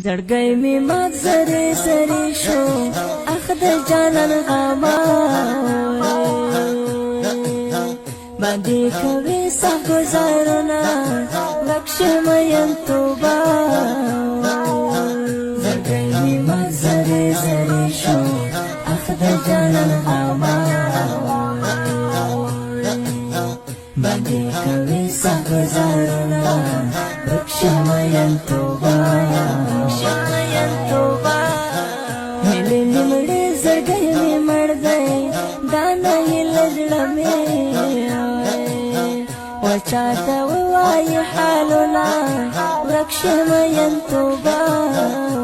زړګی می مات زری زری شو اخ د جانان غما باندې کوي سخت گزارونه بخښ مې توبه زړګی می مات زری زری شو اخ د جانان غما باندې کوي سخت گزارونه بخښ مې توبه وچاته ووايي حالنا ورک شمه ين توبه